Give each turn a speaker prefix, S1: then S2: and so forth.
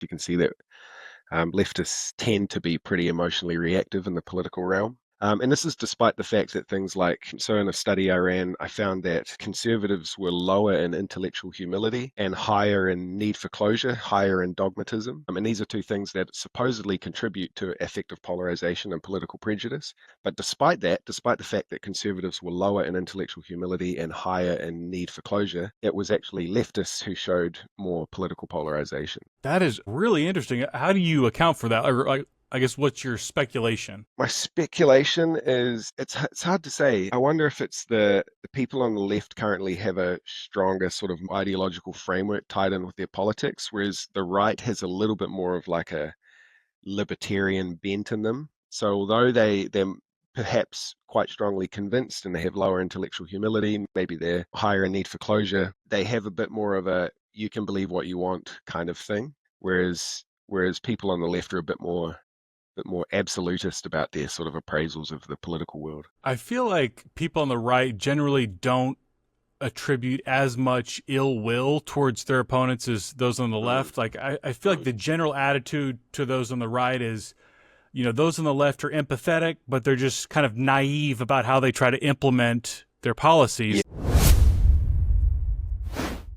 S1: You can see that leftists tend to be pretty emotionally reactive in the political realm. And this is despite the fact that things like, so in a study I ran, I found that conservatives were lower in intellectual humility and higher in need for closure, higher in dogmatism. And these are two things that supposedly contribute to affective polarization and political prejudice. But despite that, despite the fact that conservatives were lower in intellectual humility and higher in need for closure, it was actually leftists who showed more political polarization.
S2: That is really interesting. How do you account for that? Or I guess what's your speculation?
S1: My speculation is it's hard to say. I wonder if it's the people on the left currently have a stronger sort of ideological framework tied in with their politics, whereas the right has a little bit more of like a libertarian bent in them. So although they're perhaps quite strongly convinced and they have lower intellectual humility, maybe they're higher in need for closure, they have a bit more of a you can believe what you want kind of thing. Whereas people on the left are a bit more absolutist about their sort of appraisals of the political world.
S2: I feel like people on the right generally don't attribute as much ill will towards their opponents as those on the
S1: Mm,
S2: left. Like I feel like the general attitude to those on the right is, those on the left are empathetic, but they're just kind of naive about how they try to implement their
S1: yeah,
S2: policies.